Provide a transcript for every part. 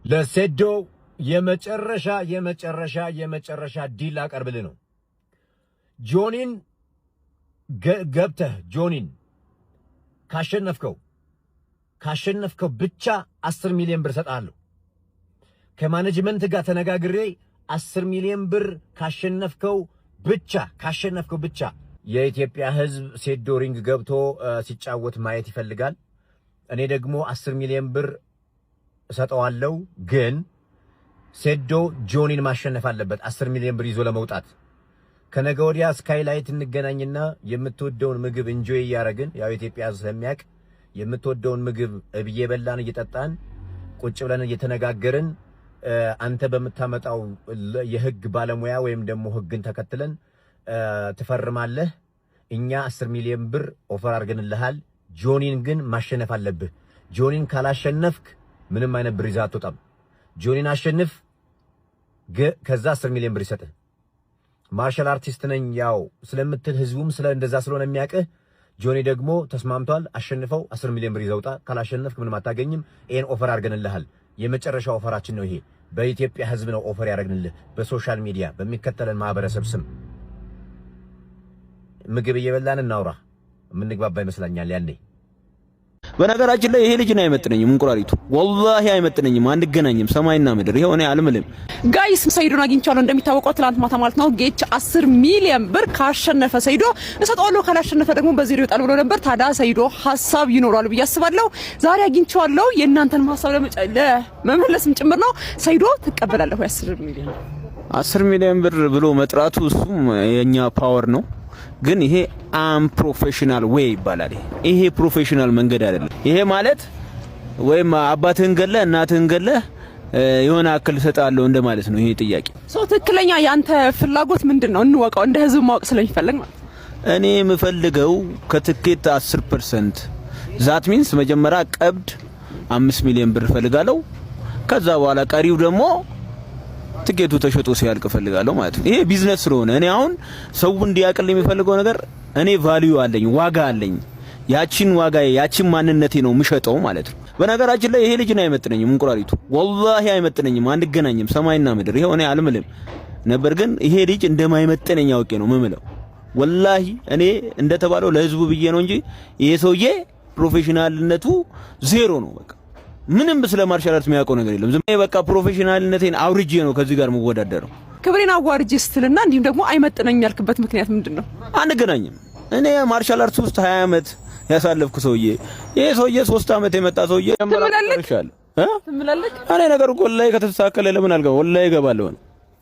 ለሴዶ የመጨረሻ ዲል አቀርብልህ ነው። ጆኒን ገብተህ ጆኒን ካሸነፍከው ብቻ 10 ሚሊዮን ብር ሰጣለሁ። ከማኔጅመንት ጋር ተነጋግሬ 10 ሚሊዮን ብር ካሸነፍከው ብቻ የኢትዮጵያ ሕዝብ ሴዶ ሪንግ ገብቶ ሲጫወት ማየት ይፈልጋል። እኔ ደግሞ 10 ሚሊዮን ብር ሰጠዋለሁ። ግን ሴዶ ጆኒን ማሸነፍ አለበት 10 ሚሊዮን ብር ይዞ ለመውጣት። ከነገ ወዲያ ስካይላይት እንገናኝና የምትወደውን ምግብ እንጆይ እያረግን ያው ኢትዮጵያ ሕዝብ ስለሚያውቅ የምትወደውን ምግብ እየበላን እየጠጣን ቁጭ ብለን እየተነጋገርን አንተ በመታመጣው የህግ ባለሙያ ወይም ደግሞ ህግን ተከትለን ትፈርማለህ። እኛ 10 ሚሊዮን ብር ኦፈር አድርገንልሃል። ጆኒን ግን ማሸነፍ አለብህ። ጆኒን ካላሸነፍክ ምንም አይነት ብር ይዘህ አትወጣም። ጆኒን አሸንፍ፣ ከዛ 10 ሚሊዮን ብር ይሰጥህ። ማርሻል አርቲስት ነኝ ያው ስለምትል ህዝቡም እንደዛ ስለሆነ የሚያውቅህ። ጆኒ ደግሞ ተስማምቷል። አሸንፈው 10 ሚሊዮን ብር ይዘውጣ። ካላሸነፍክ ምንም አታገኝም። ይሄን ኦፈር አድርገንልሃል። የመጨረሻው ኦፈራችን ነው ይሄ። በኢትዮጵያ ህዝብ ነው ኦፈር ያደረግንልህ። በሶሻል ሚዲያ በሚከተለን ማህበረሰብ ስም ምግብ እየበላን እናውራ። የምንግባባ ይመስለኛል ያኔ። በነገራችን ላይ ይሄ ልጅ ነው አይመጥነኝም። እንቁራሪቱ ወላሂ አይመጥነኝም። አንገናኝም ሰማይና ምድር። ይሄው እኔ አልምልም። ጋይስ ሰይዶን አግኝቻለሁ። እንደሚታወቀው ትላንት ማታ ማለት ነው ጌች 10 ሚሊዮን ብር ካሸነፈ ሰይዶ እሰጠዋለሁ፣ ካላሸነፈ ደግሞ በዜሮ ይወጣል ብሎ ነበር። ታዲያ ሰይዶ ሐሳብ ይኖራል ብዬ አስባለሁ። ዛሬ አግኝቻለሁ። የእናንተን ሐሳብ ለመመለስም ጭምር ነው። ሰይዶ ትቀበላለህ ወይ 10 ሚሊዮን ብር ብሎ መጥራቱ እሱም የኛ ፓወር ነው። ግን ይሄ አንፕሮፌሽናል ዌይ ይባላል። ይሄ ፕሮፌሽናል መንገድ አይደለም። ይሄ ማለት ወይም አባትህን ገለህ እናትህን ገለህ የሆነ አክል ሰጣለሁ እንደማለት ነው። ይሄ ጥያቄ ትክክለኛ ያንተ ፍላጎት ምንድነው? እንወቀው፣ እንደ ህዝብ ማወቅ ስለሚፈልግ ማለት። እኔ የምፈልገው ከትኬት 10% ዛት ሚንስ መጀመሪያ ቀብድ 5 ሚሊዮን ብር ፈልጋለሁ። ከዛ በኋላ ቀሪው ደግሞ ትኬቱ ተሸጦ ሲያልቅ ፈልጋለሁ ማለት ነው። ይሄ ቢዝነስ ስለሆነ እኔ አሁን ሰው እንዲያቀል የሚፈልገው ነገር እኔ ቫልዩ አለኝ፣ ዋጋ አለኝ። ያቺን ዋጋ ያቺን ማንነቴ ነው የምሸጠው ማለት ነው። በነገራችን ላይ ይሄ ልጅ ነው አይመጥነኝም። እንቁራሪቱ ወላሂ አይመጥነኝም። አንገናኝም ሰማይና ምድር። ይሄው እኔ አልምልም ነበር፣ ግን ይሄ ልጅ እንደማይመጥነኝ አውቄ ነው የምምለው። ወላሂ እኔ እንደተባለው ለህዝቡ ብዬ ነው እንጂ ይሄ ሰውዬ ፕሮፌሽናልነቱ ዜሮ ነው። በቃ ምንም ስለ ማርሻል አርት የሚያውቀው ነገር የለም። ዝም በቃ ፕሮፌሽናልነቴን አውርጄ ነው ከዚህ ጋር መወዳደረው። ክብሬን አዋርጄ ስትልና እንዲሁም ደግሞ አይመጥነኝ ያልክበት ምክንያት ምንድነው? አንገናኝም። እኔ ማርሻል አርት ውስጥ 20 ዓመት ያሳለፍኩ ሰውዬ፣ ይሄ ሰውዬ 3 ዓመት የመጣ ሰውዬ ትምላለህ። እኔ ነገር እኮ ላይ ከተስተካከለ ለምን አልገባው? ወላሂ እገባለሁ።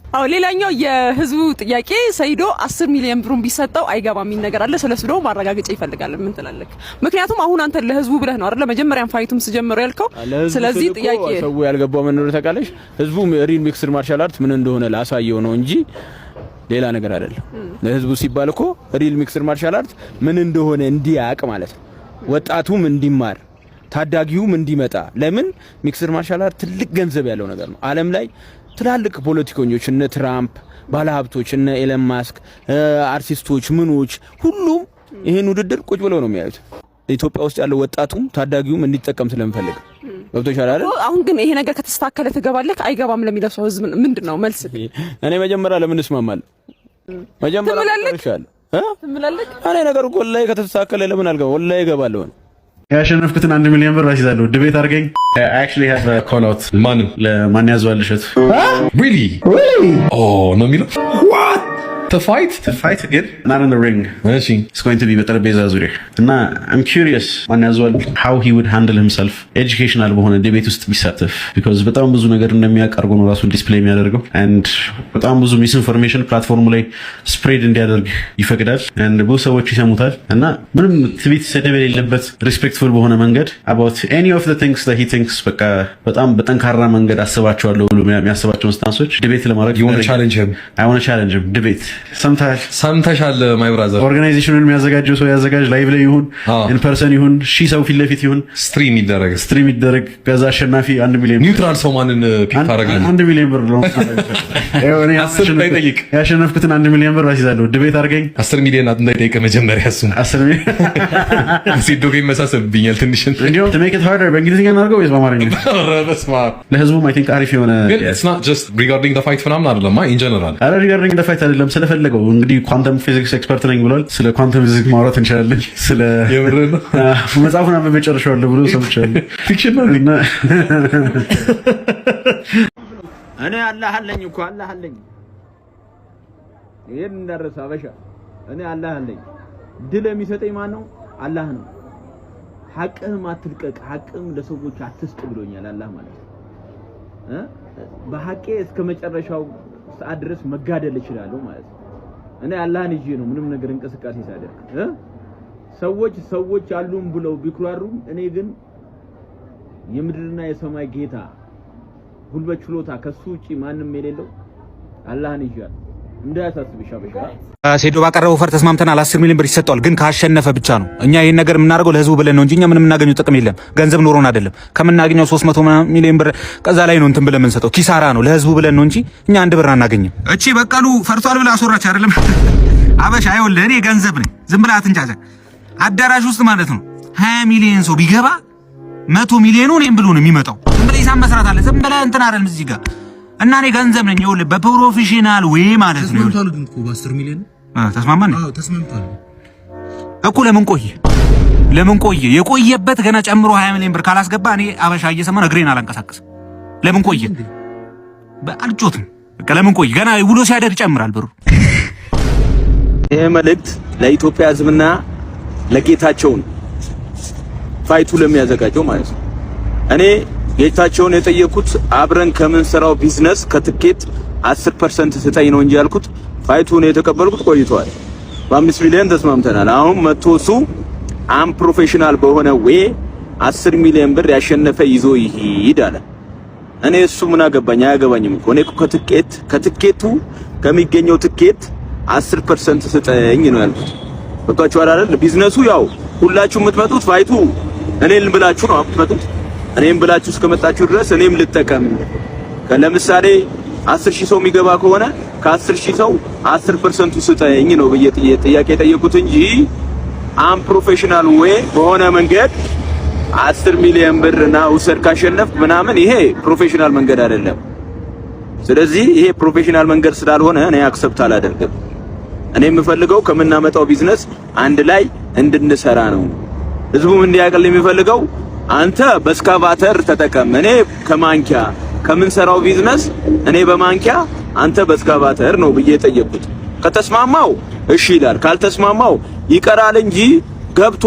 አዎ ሌላኛው የህዝቡ ጥያቄ ሰይዶ 10 ሚሊዮን ብሩን ቢሰጠው አይገባም የሚል ነገር አለ። ስለሱ ደግሞ ማረጋገጫ ይፈልጋል። ምን ትላለህ? ምክንያቱም አሁን አንተ ለህዝቡ ብለህ ነው አይደል መጀመሪያም ፋይቱም ሲጀምረው ያልከው። ስለዚህ ጥያቄ ሰው ያልገባው ምን ነው ታውቃለሽ? ህዝቡ ሪል ሚክስድ ማርሻል አርት ምን እንደሆነ ላሳየው ነው እንጂ ሌላ ነገር አይደለም። ለህዝቡ ሲባል እኮ ሪል ሚክስድ ማርሻል አርት ምን እንደሆነ እንዲያውቅ ማለት ነው። ወጣቱም እንዲማር፣ ታዳጊውም እንዲመጣ። ለምን ሚክስድ ማርሻል አርት ትልቅ ገንዘብ ያለው ነገር ነው። ዓለም ላይ ትላልቅ ፖለቲከኞች እነ ትራምፕ፣ ባለሀብቶች እነ ኤለን ማስክ፣ አርቲስቶች፣ ምኖች ሁሉም ይሄን ውድድር ቁጭ ብለው ነው የሚያዩት። ኢትዮጵያ ውስጥ ያለው ወጣቱም ታዳጊውም እንዲጠቀም ስለምፈልግ ገብቶሻል አይደል? አሁን ግን ይሄ ነገር ከተስተካከለ ትገባለህ አይገባም ለሚለው ሰው ህዝብ ምንድነው መልስ? እኔ መጀመሪያ ለምን እስማማለሁ? መጀመሪያ ትምላለህ? እኔ ነገር እኮ ላይ ከተስተካከለ ለምን አልገባም? ወላሂ እገባለሁ። ያሸነፍኩትን 1 ሚሊዮን ብር አስይዛለሁ። ድቤት አድርገኝ። actually have a call out ለማን ያዘዋል እሸቱ? Really? Oh ነው የሚለው what to fight ግን not in the ring. It's going to be በጠረጴዛ ዙሪያ እና I'm curious ማን ያዘዋል how he would handle himself educational በሆነ ዲቤት ውስጥ ቢሳተፍ because በጣም ብዙ ነገር እንደሚያውቅ አድርጎ ነው ራሱን ዲስፕሌይ የሚያደርገው and በጣም ብዙ ሚስኢንፎርሜሽን ፕላትፎርሙ ላይ ስፕሬድ እንዲያደርግ ይፈቅዳል and ብዙ ሰዎች ይሰሙታል እና ምንም ትቢት ሰደብ የሌለበት ሪስፔክትፉል በሆነ መንገድ about any of the things that he thinks በቃ በጣም በጠንካራ መንገድ አስባቸዋለሁ ብሎ የሚያስባቸውን ስታንሶች ዲቤት ለማድረግ you want to challenge him? I want to challenge him debate ሰምተሻል ማይ ብራዘር። ኦርጋናይዜሽኑን የሚያዘጋጀው ሰው ያዘጋጅ፣ ላይቭ ላይ ይሁን ኢን ፐርሰን ይሁን ሺህ ሰው ፊት ለፊት ይሁን ስትሪም ይደረግ። ከዛ አሸናፊ 1 ሚሊዮን ኒውትራል ሰው ማንን ፒክ ታረጋለህ? 1 ሚሊዮን ብር ነው ያሸነፍኩትን 1 ሚሊዮን ብር አስይዛለሁ። ድቤት አድርገኝ 10 ሚሊዮን እንዳይጠይቅ መጀመሪያ እሱም 10 ሚሊዮን ሲዶ ገኝ መሳሰብኛል ትንሽ እንዲያው to make it harder በእንግሊዝኛ እናድርገው ወይስ በአማርኛ? ለህዝቡ አይ ቲንክ አሪፍ የሆነ ግን it's not just regarding the fight ምናምን አይደለም in general regarding the fight አይደለም ስለፈለገው እንግዲህ ኳንተም ፊዚክስ ኤክስፐርት ነኝ ብሏል። ስለ ኳንተም ፊዚክስ ማውራት እንችላለን። ስለ የምር ነው መጽሐፉን አንብቤ ጨርሼዋለሁ ብሎ ሰምቻለሁ። ፊክሽን ነው እና እኔ አላህ አለኝ እኮ አላህ አለኝ። ይሄን እንዳረሳ አበሻ እኔ አላህ አለኝ። ድል የሚሰጠኝ ማን ነው? አላህ ነው። ሐቅህም አትልቀቅ፣ ሐቅህም ለሰዎች አትስጥ ብሎኛል አላህ ማለት ነው። በሐቄ እስከ መጨረሻው ሰዓት ድረስ መጋደል እችላለሁ ማለት ነው። እኔ አላህን ይዤ ነው ምንም ነገር እንቅስቃሴ ሳደርግ ሰዎች አሉን ብለው ቢኩራሩም እኔ ግን የምድርና የሰማይ ጌታ ጉልበት ችሎታ ከሱ ውጪ ማንም የሌለው አላህን ይዤ እንዳያሳስብሽ አበሻ። ሴዶ ባቀረበው ፈር ተስማምተናል። 10 ሚሊዮን ብር ይሰጣል፣ ግን ካሸነፈ ብቻ ነው። እኛ ይሄን ነገር የምናደርገው ለህዝቡ ብለን ነው እንጂ እኛ ምንም የምናገኘው ጥቅም የለም። ገንዘብ ኖሮን አይደለም። ከምናገኘው 300 ሚሊዮን ብር ከዛ ላይ ነው እንትን ብለን የምንሰጠው። ኪሳራ ነው። ለህዝቡ ብለን ነው እንጂ እኛ 1 ብር አናገኝም። እቺ በቀሉ ፈርቷል ብላ አስወራች አይደለም አበሻ። አይወል እኔ ገንዘብ ነኝ። ዝም ብላ አትንጫጫ። አዳራሽ ውስጥ ማለት ነው 20 ሚሊዮን ሰው ቢገባ 100 ሚሊዮኑ እኔም ብሎ ነው የሚመጣው። ዝም ብለህ ሂሳብ መስራት አለ። ዝም ብለህ እንትን አይደለም እዚህ ጋር እና እኔ ገንዘብ ነኝ። ይኸውልህ በፕሮፌሽናል ወይ ማለት ነው። ተስማምቷል ግን እኮ በ10 ሚሊዮን ተስማማን? አዎ ተስማምቷል እኮ። ለምን ቆየ? የቆየበት ገና ጨምሮ 20 ሚሊዮን ብር ካላስገባ እኔ አበሻ እየሰማን እግሬን አላንቀሳቀስም። ለምን ቆየ? በአልጮትም በቃ ለምን ቆየ? ገና ውሎ ሲያደር ይጨምራል ብሩ። ይሄ መልእክት ለኢትዮጵያ ሕዝብና ለጌታቸው ነው፣ ፋይቱ ለሚያዘጋጀው ማለት ነው። እኔ ጌታቸውን የጠየቁት አብረን ከምንሰራው ቢዝነስ ከትኬት 10% ስጠኝ ነው እንጂ ያልኩት ፋይቱን የተቀበልኩት ቆይቷል። በ5 ሚሊዮን ተስማምተናል። አሁን መጥቶ እሱ ፕሮፌሽናል በሆነ ወይ 10 ሚሊዮን ብር ያሸነፈ ይዞ ይሄድ አለ። እኔ እሱ ምን አገባኝ? አያገባኝም እኮ እኔ ከትኬቱ ከሚገኘው ትኬት 10% ስጠኝ ነው ያልኩት። በቃችሁ አይደል? ቢዝነሱ ያው ሁላችሁ የምትመጡት ፋይቱ እኔን ብላችሁ ነው የምትመጡት። እኔም ብላችሁ እስከመጣችሁ ድረስ እኔም ልጠቀም። ለምሳሌ 10,000 ሰው የሚገባ ከሆነ ከ10,000 ሰው 10% ስጠኝ ነው ጥያቄ የጠየቁት እንጂ ፕሮፌሽናል ወይ በሆነ መንገድ 10 ሚሊዮን ብር እና ውሰድ ካሸነፍ ምናምን ይሄ ፕሮፌሽናል መንገድ አይደለም። ስለዚህ ይሄ ፕሮፌሽናል መንገድ ስላልሆነ እኔ አክሰፕት አላደርግም። እኔ የምፈልገው ከምናመጣው ቢዝነስ አንድ ላይ እንድንሰራ ነው። ህዝቡም እንዲያቀል የሚፈልገው አንተ በስካቫተር ተጠቀም፣ እኔ ከማንኪያ ከምንሰራው ቢዝነስ እኔ በማንኪያ አንተ በስካቫተር ነው ብዬ ጠየቁት። ከተስማማው እሺ ይላል፣ ካልተስማማው ይቀራል እንጂ ገብቶ